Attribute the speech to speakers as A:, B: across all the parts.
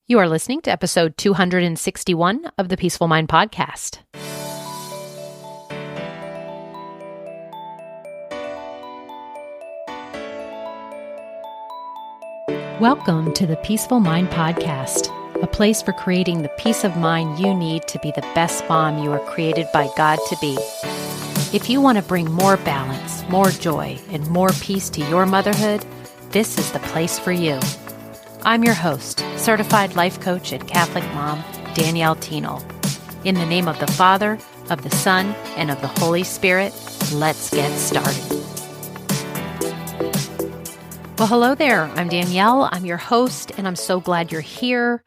A: You are listening to episode 261 of the Peaceful Mind Podcast. Welcome to the Peaceful Mind Podcast, a place for creating the peace of mind you need to be the best mom you are created by God to be. If you want to bring more balance, more joy, and more peace to your motherhood, this is the place for you. I'm your host, certified life coach and Catholic mom, Danielle Thienel. In the name of the Father, of the Son, and of the Holy Spirit, let's get started. Well, hello there. I'm Danielle. I'm your host, and I'm so glad you're here.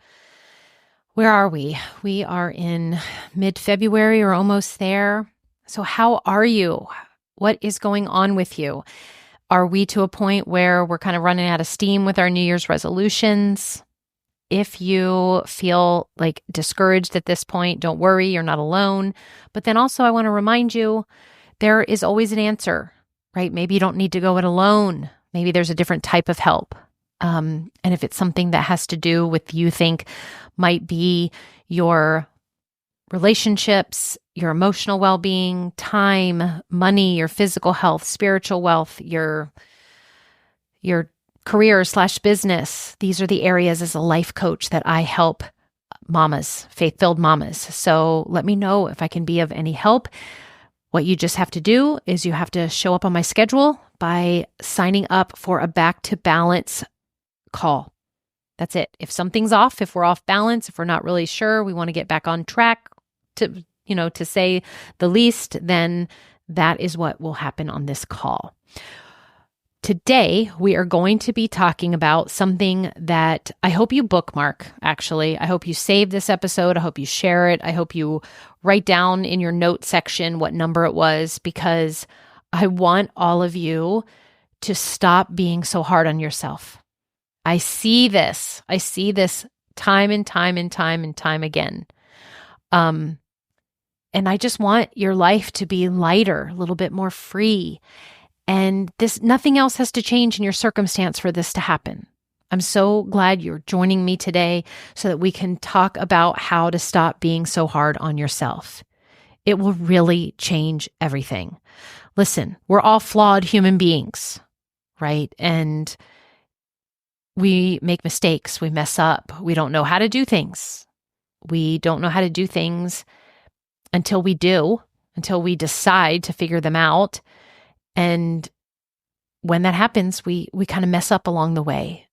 A: Where are we? We are in mid-February or almost there. So how are you? What is going on with you? Are we to a point where we're kind of running out of steam with our New Year's resolutions? If you feel like discouraged at this point, don't worry, you're not alone. But then also I want to remind you, there is always an answer, right? Maybe you don't need to go it alone. Maybe there's a different type of help. And if it's something that has to do with you think might be your relationships, your emotional well-being, time, money, your physical health, spiritual wealth, your career/business. These are the areas as a life coach that I help mamas, faith-filled mamas. So let me know if I can be of any help. What you just have to do is you have to show up on my schedule by signing up for a back to balance call. That's it. If something's off, if we're off balance, if we're not really sure, we want to get back on track, to say the least, then that is what will happen on this call. Today, we are going to be talking about something that I hope you bookmark, actually. I hope you save this episode. I hope you share it. I hope you write down in your note section what number it was, because I want all of you to stop being so hard on yourself. I see this time and time again. And I just want your life to be lighter, a little bit more free. And nothing else has to change in your circumstance for this to happen. I'm so glad you're joining me today so that we can talk about how to stop being so hard on yourself. It will really change everything. Listen, we're all flawed human beings, right? And we make mistakes, we mess up, we don't know how to do things. We don't know how to do things until we decide to figure them out. And when that happens, we kind of mess up along the way.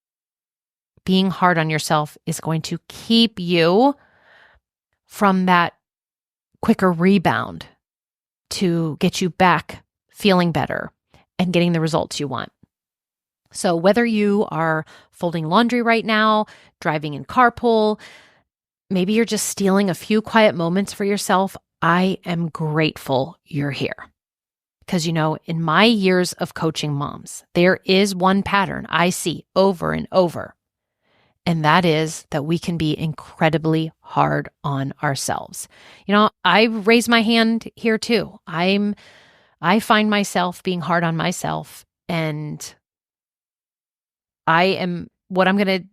A: Being hard on yourself is going to keep you from that quicker rebound to get you back feeling better and getting the results you want. So whether you are folding laundry right now, driving in carpool, maybe you're just stealing a few quiet moments for yourself, I am grateful you're here. Because, in my years of coaching moms, there is one pattern I see over and over. And that is that we can be incredibly hard on ourselves. I raise my hand here too. I find myself being hard on myself, and what I'm going to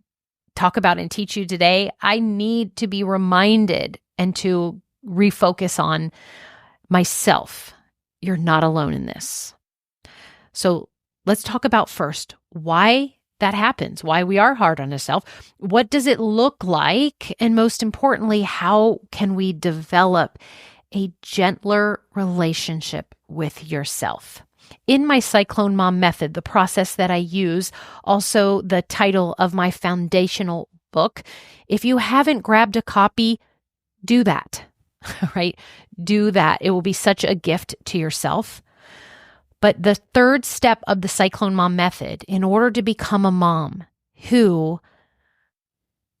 A: talk about and teach you today, I need to be reminded and to refocus on myself. You're not alone in this. So let's talk about first why that happens, why we are hard on ourselves. What does it look like? And most importantly, how can we develop a gentler relationship with yourself? In my Cyclone Mom method, the process that I use, also the title of my foundational book, if you haven't grabbed a copy, do that, right? Do that. It will be such a gift to yourself. But the third step of the Cyclone Mom method, in order to become a mom who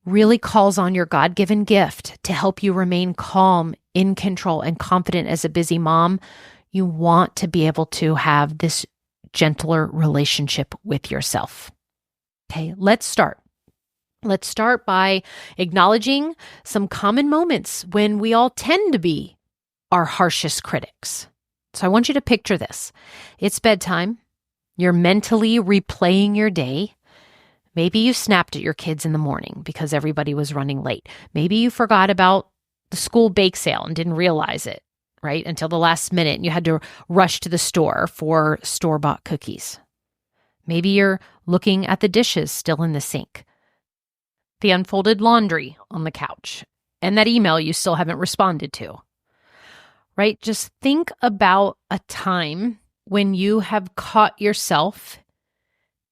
A: really calls on your God-given gift to help you remain calm, in control, and confident as a busy mom, you want to be able to have this gentler relationship with yourself. Okay, let's start. Let's start by acknowledging some common moments when we all tend to be our harshest critics. So I want you to picture this. It's bedtime. You're mentally replaying your day. Maybe you snapped at your kids in the morning because everybody was running late. Maybe you forgot about the school bake sale and didn't realize it, right? Until the last minute and you had to rush to the store for store-bought cookies. Maybe you're looking at the dishes still in the sink, the unfolded laundry on the couch, and that email you still haven't responded to, right? Just think about a time when you have caught yourself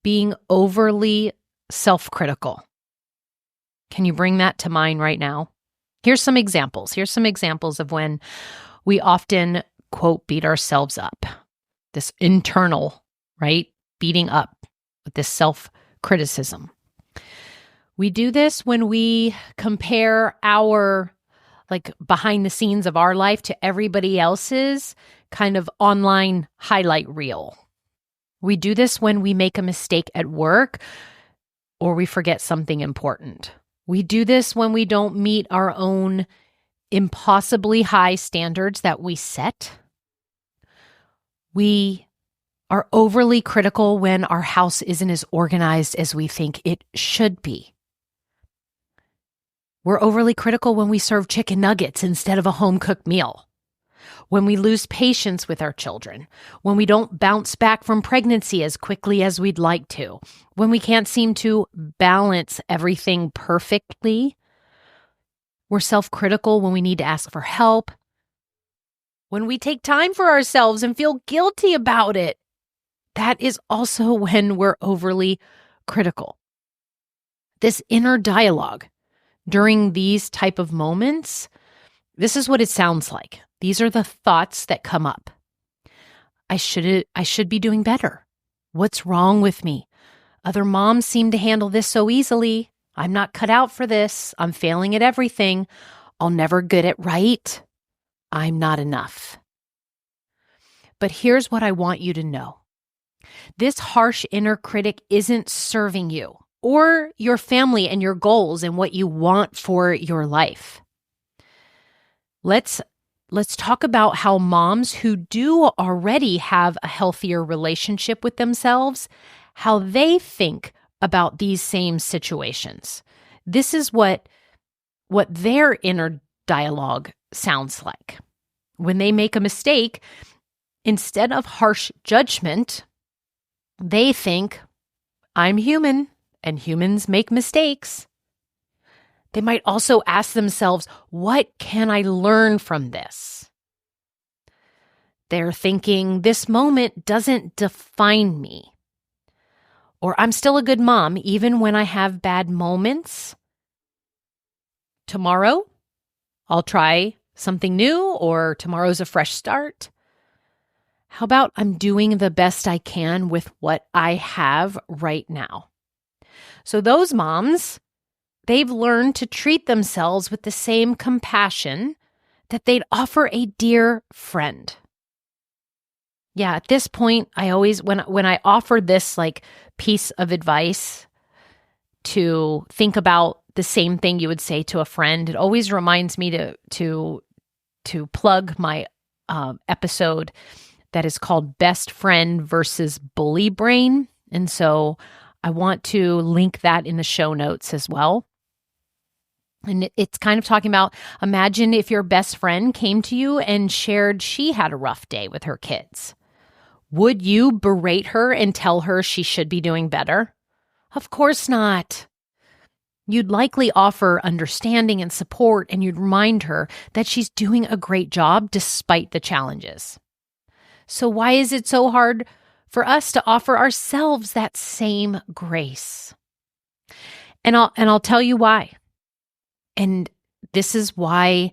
A: being overly self-critical. Can you bring that to mind right now? Here's some examples. Here's some examples of when we often, quote, beat ourselves up. This internal, right, beating up with this self-criticism. We do this when we compare our, like, behind the scenes of our life to everybody else's kind of online highlight reel. We do this when we make a mistake at work or we forget something important. We do this when we don't meet our own impossibly high standards that we set. We are overly critical when our house isn't as organized as we think it should be. We're overly critical when we serve chicken nuggets instead of a home-cooked meal. When we lose patience with our children, when we don't bounce back from pregnancy as quickly as we'd like to, when we can't seem to balance everything perfectly. We're self-critical when we need to ask for help, when we take time for ourselves and feel guilty about it. That is also when we're overly critical. This inner dialogue during these type of moments, this is what it sounds like. These are the thoughts that come up. I should be doing better. What's wrong with me? Other moms seem to handle this so easily. I'm not cut out for this. I'm failing at everything. I'll never get it right. I'm not enough. But here's what I want you to know. This harsh inner critic isn't serving you or your family and your goals and what you want for your life. Let's talk about how moms who do already have a healthier relationship with themselves, how they think about these same situations. This is what their inner dialogue sounds like. When they make a mistake, instead of harsh judgment, they think, I'm human and humans make mistakes. They might also ask themselves, what can I learn from this? They're thinking, this moment doesn't define me. Or I'm still a good mom, even when I have bad moments. Tomorrow, I'll try something new, or tomorrow's a fresh start. How about I'm doing the best I can with what I have right now? So those moms, they've learned to treat themselves with the same compassion that they'd offer a dear friend. Yeah, at this point, I always, when I offer this like piece of advice to think about the same thing you would say to a friend, it always reminds me to plug my episode that is called Best Friend versus Bully Brain. And so I want to link that in the show notes as well. And it's kind of talking about, imagine if your best friend came to you and shared she had a rough day with her kids. Would you berate her and tell her she should be doing better? Of course not. You'd likely offer understanding and support, and you'd remind her that she's doing a great job despite the challenges. So why is it so hard for us to offer ourselves that same grace? And I'll tell you why. And this is why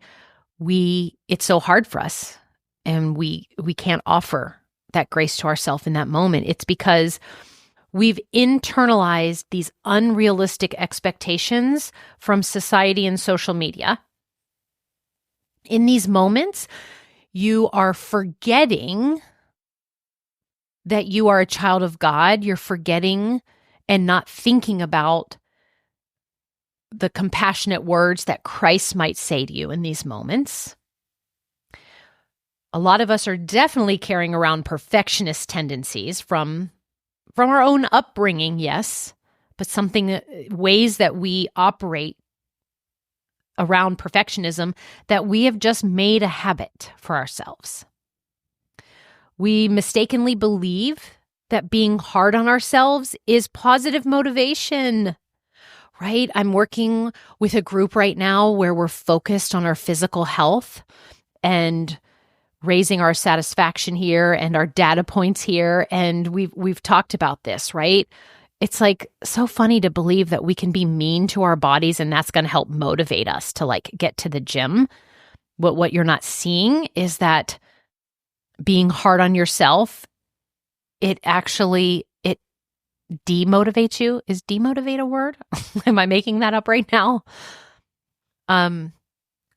A: it's so hard for us, and we can't offer that grace to ourselves in that moment. It's because we've internalized these unrealistic expectations from society and social media. In these moments, you are forgetting that you are a child of God. You're forgetting and not thinking about the compassionate words that Christ might say to you in these moments. A lot of us are definitely carrying around perfectionist tendencies from our own upbringing, yes, but ways that we operate around perfectionism that we have just made a habit for ourselves. We mistakenly believe that being hard on ourselves is positive motivation, right? I'm working with a group right now where we're focused on our physical health and raising our satisfaction here and our data points here. And we've talked about this, right? It's like so funny to believe that we can be mean to our bodies and that's going to help motivate us to like get to the gym. What you're not seeing is that being hard on yourself, it demotivates you. Is demotivate a word? Am I making that up right now?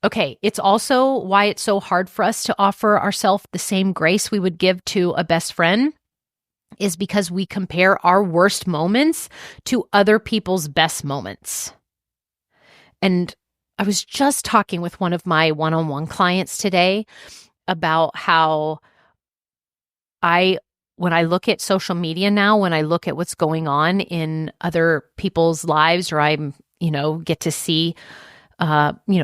A: Okay. It's also why it's so hard for us to offer ourselves the same grace we would give to a best friend is because we compare our worst moments to other people's best moments. And I was just talking with one of my one-on-one clients today about how when I look at social media now, when I look at what's going on in other people's lives, or I'm, get to see,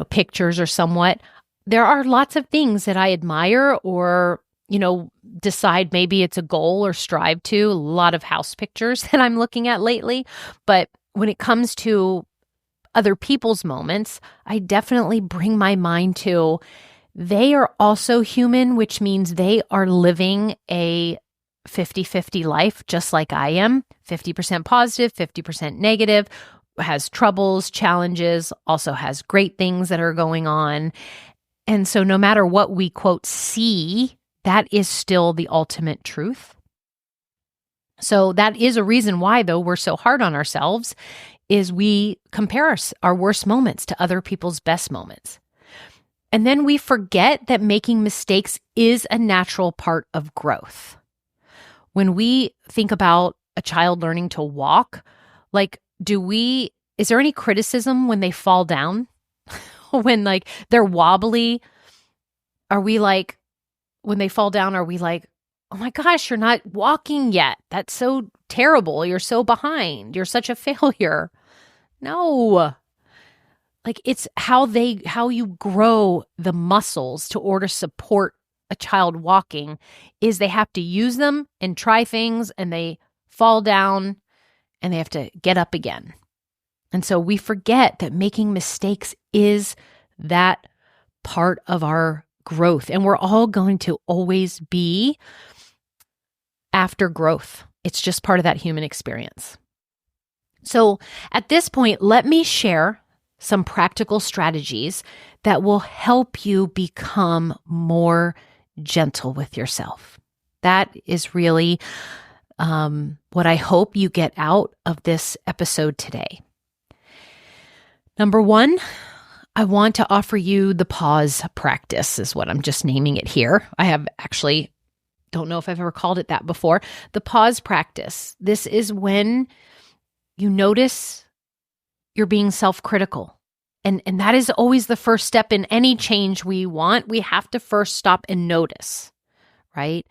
A: pictures or somewhat, there are lots of things that I admire or, decide maybe it's a goal or strive to. A lot of house pictures that I'm looking at lately. But when it comes to other people's moments, I definitely bring my mind to they are also human, which means they are living a 50-50 life, just like I am, 50% positive, 50% negative, has troubles, challenges, also has great things that are going on. And so no matter what we quote see, that is still the ultimate truth. So that is a reason why, though, we're so hard on ourselves, is we compare our worst moments to other people's best moments. And then we forget that making mistakes is a natural part of growth. When we think about a child learning to walk, is there any criticism when they fall down? When they're wobbly, when they fall down, are we like, oh my gosh, you're not walking yet. That's so terrible. You're so behind. You're such a failure. No. It's how you grow the muscles to order support a child walking is they have to use them and try things and they fall down and they have to get up again. And so we forget that making mistakes is that part of our growth. And we're all going to always be after growth. It's just part of that human experience. So at this point, let me share some practical strategies that will help you become more gentle with yourself. That is really what I hope you get out of this episode today. Number one, I want to offer you the pause practice, is what I'm just naming it here. I have actually don't know if I've ever called it that before. The pause practice. This is when you notice you're being self-critical. And that is always the first step in any change we want. We have to first stop and notice, right?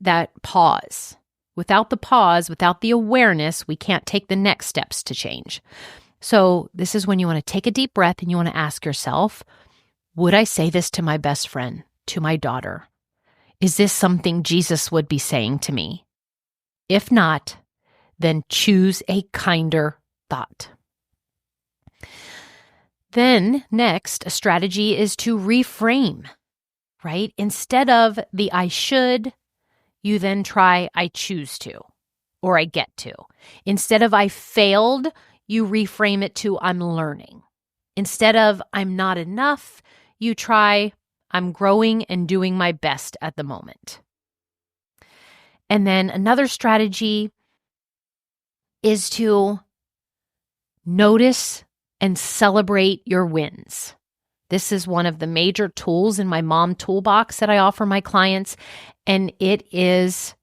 A: That pause. Without the pause, without the awareness, we can't take the next steps to change. So this is when you want to take a deep breath and you want to ask yourself, would I say this to my best friend, to my daughter? Is this something Jesus would be saying to me? If not, then choose a kinder thought. Then next, a strategy is to reframe, right? Instead of the I should, you then try I choose to, or I get to. Instead of I failed, you reframe it to I'm learning. Instead of I'm not enough, you try I'm growing and doing my best at the moment. And then another strategy is to notice and celebrate your wins. This is one of the major tools in my mom toolbox that I offer my clients, and it is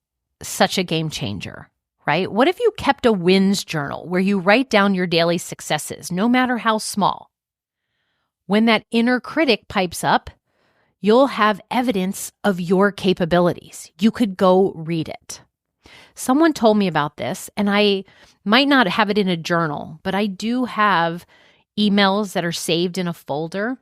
A: such a game changer, right? What if you kept a wins journal where you write down your daily successes, no matter how small? When that inner critic pipes up, you'll have evidence of your capabilities. You could go read it. Someone told me about this, and I might not have it in a journal, but I do have emails that are saved in a folder.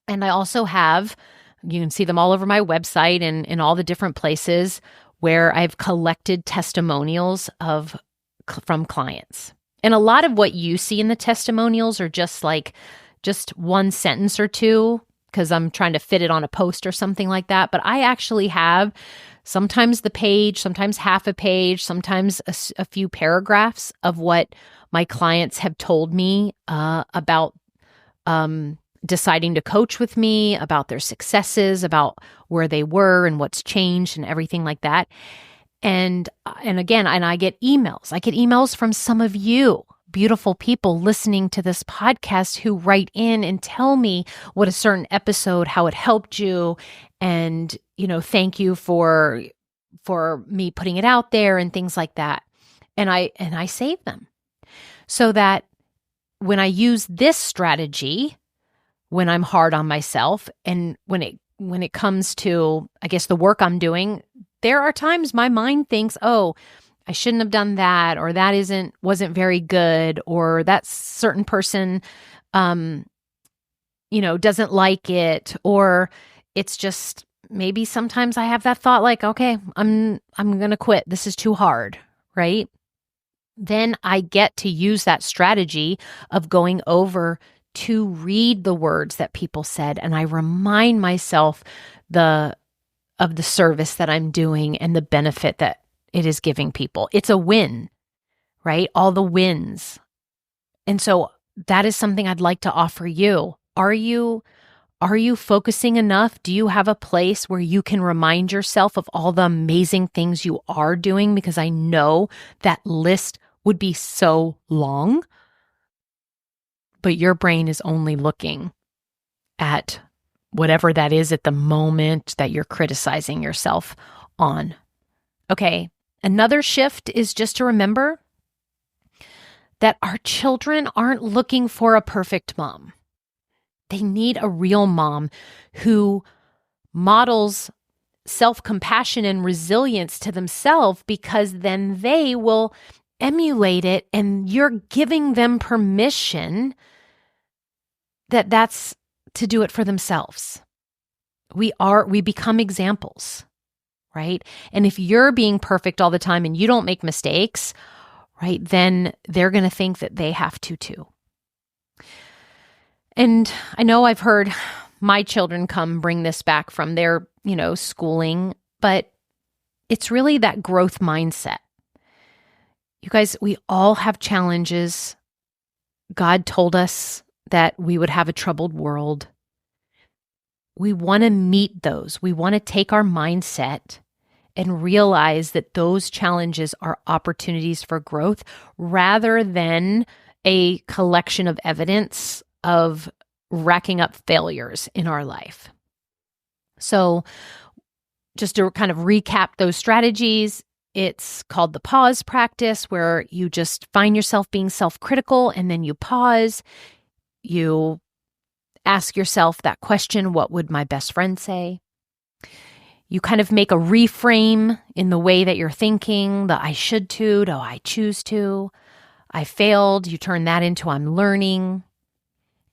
A: And I also have, you can see them all over my website and in all the different places where I've collected testimonials from clients. And a lot of what you see in the testimonials are just one sentence or two, because I'm trying to fit it on a post or something like that. But I actually have sometimes the page, sometimes half a page, sometimes a few paragraphs of what my clients have told me about deciding to coach with me, about their successes, about where they were and what's changed and everything like that. And again, I get emails. I get emails from some of you, beautiful people listening to this podcast, who write in and tell me what a certain episode, how it helped you, and thank you for me putting it out there and things like that. And I save them so that when I use this strategy, when I'm hard on myself, and when it comes to, I guess, the work I'm doing, there are times my mind thinks, oh, I shouldn't have done that, or that wasn't very good, or that certain person, doesn't like it, or it's just, maybe sometimes I have that thought like, okay, I'm going to quit. This is too hard, right? Then I get to use that strategy of going over to read the words that people said, and I remind myself of the service that I'm doing and the benefit that it is giving people. It's a win, right? All the wins. And so that is something I'd like to offer you. Are you focusing enough? Do you have a place where you can remind yourself of all the amazing things you are doing? Because I know that list would be so long, but your brain is only looking at whatever that is at the moment that you're criticizing yourself on. Okay, another shift is just to remember that our children aren't looking for a perfect mom. They need a real mom who models self-compassion and resilience to themselves, because then they will emulate it, and you're giving them permission that's to do it for themselves. We become examples, right? And if you're being perfect all the time and you don't make mistakes, right, then they're going to think that they have to too. And I know I've heard my children bring this back from their, schooling, but it's really that growth mindset. You guys, we all have challenges. God told us that we would have a troubled world. We want to meet those. We want to take our mindset and realize that those challenges are opportunities for growth rather than a collection of evidence of racking up failures in our life. So just to kind of recap those strategies, it's called the pause practice, where you just find yourself being self-critical and then you pause. You ask yourself that question, what would my best friend say? You kind of make a reframe in the way that you're thinking, the I should to I choose to. I failed. You turn that into I'm learning.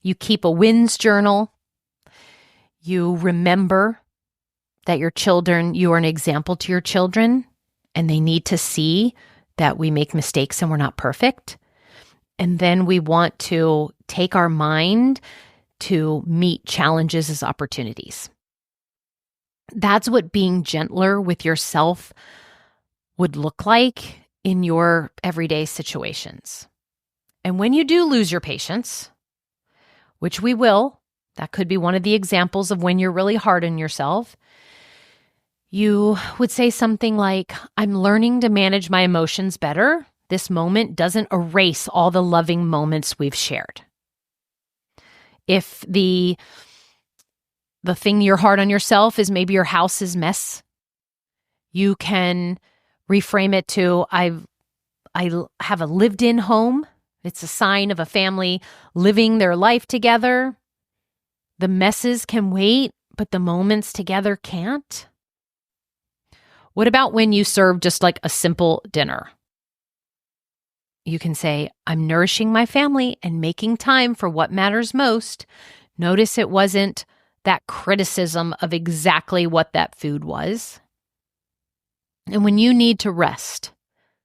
A: You keep a wins journal. You remember that you are an example to your children, and they need to see that we make mistakes and we're not perfect. And then we want to take our mind to meet challenges as opportunities. That's what being gentler with yourself would look like in your everyday situations. And when you do lose your patience, which we will, that could be one of the examples of when you're really hard on yourself, you would say something like, I'm learning to manage my emotions better. This moment doesn't erase all the loving moments we've shared. If the thing you're hard on yourself is maybe your house is mess, you can reframe it to, I have a lived-in home. It's a sign of a family living their life together. The messes can wait, but the moments together can't. What about when you serve just like a simple dinner? You can say, I'm nourishing my family and making time for what matters most. Notice it wasn't that criticism of exactly what that food was. And when you need to rest,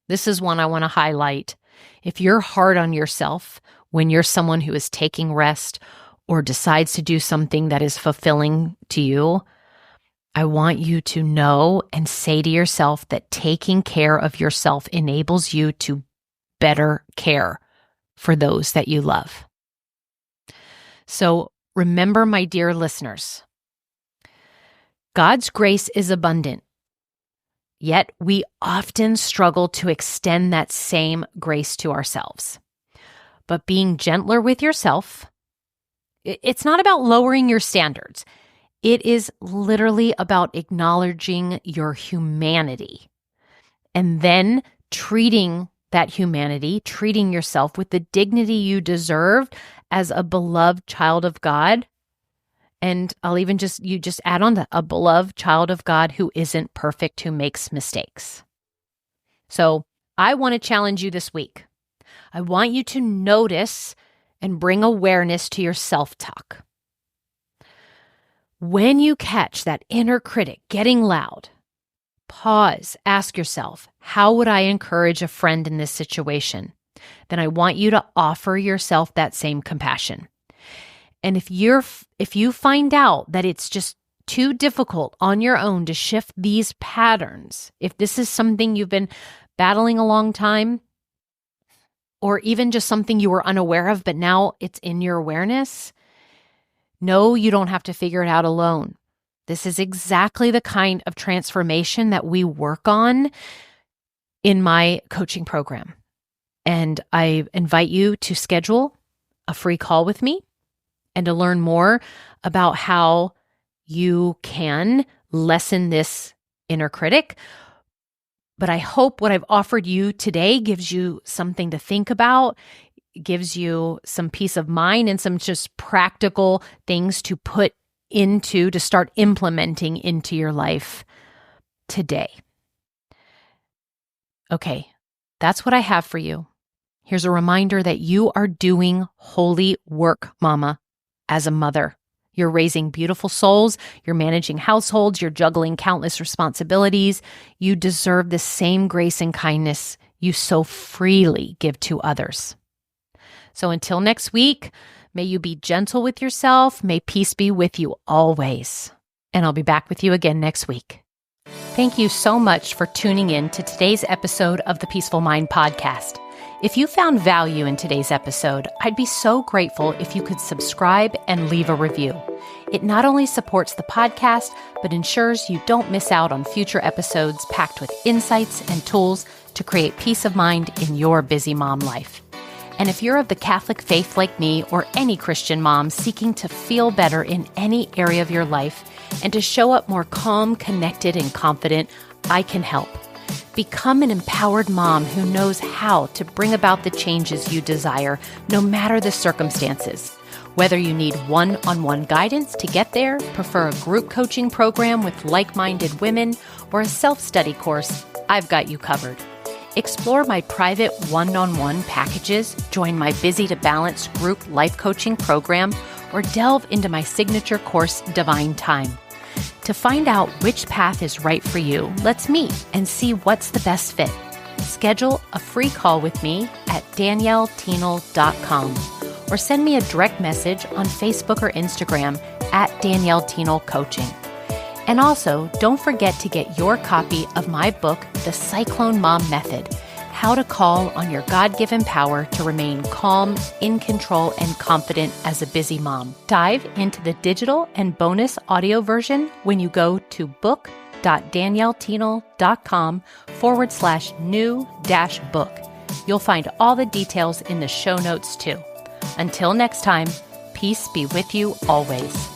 A: this is one I want to highlight. If you're hard on yourself when you're someone who is taking rest or decides to do something that is fulfilling to you, I want you to know and say to yourself that taking care of yourself enables you to better care for those that you love. So remember, my dear listeners, God's grace is abundant, yet we often struggle to extend that same grace to ourselves. But being gentler with yourself, it's not about lowering your standards. It is literally about acknowledging your humanity and then treating that humanity, treating yourself with the dignity you deserve as a beloved child of God. And I'll even just add on that, a beloved child of God who isn't perfect, who makes mistakes. So I want to challenge you this week. I want you to notice and bring awareness to your self-talk. When you catch that inner critic getting loud, pause, ask yourself, how would I encourage a friend in this situation? Then I want you to offer yourself that same compassion. And if you find out that it's just too difficult on your own to shift these patterns, if this is something you've been battling a long time, or even just something you were unaware of, but now it's in your awareness, no, you don't have to figure it out alone. This is exactly the kind of transformation that we work on in my coaching program. And I invite you to schedule a free call with me and to learn more about how you can lessen this inner critic. But I hope what I've offered you today gives you something to think about, gives you some peace of mind and some just practical things to start implementing into your life today. Okay, that's what I have for you. Here's a reminder that you are doing holy work, Mama, as a mother. You're raising beautiful souls, you're managing households, you're juggling countless responsibilities. You deserve the same grace and kindness you so freely give to others. So until next week, may you be gentle with yourself. May peace be with you always. And I'll be back with you again next week. Thank you so much for tuning in to today's episode of the Peaceful Mind podcast. If you found value in today's episode, I'd be so grateful if you could subscribe and leave a review. It not only supports the podcast, but ensures you don't miss out on future episodes packed with insights and tools to create peace of mind in your busy mom life. And if you're of the Catholic faith like me or any Christian mom seeking to feel better in any area of your life and to show up more calm, connected, and confident, I can help. Become an empowered mom who knows how to bring about the changes you desire, no matter the circumstances. Whether you need one-on-one guidance to get there, prefer a group coaching program with like-minded women, or a self-study course, I've got you covered. Explore my private one-on-one packages, join my Busy to Balance group life coaching program, or delve into my signature course, Divine Time. To find out which path is right for you, let's meet and see what's the best fit. Schedule a free call with me at DanielleThienel.com or send me a direct message on Facebook or Instagram at Danielle Thienel Coaching. And also, don't forget to get your copy of my book, The Cyclone Mom Method, How to Call on Your God-Given Power to Remain Calm, in control, and confident as a busy mom. Dive into the digital and bonus audio version when you go to book.daniellethienel.com/new-book. You'll find all the details in the show notes too. Until next time, peace be with you always.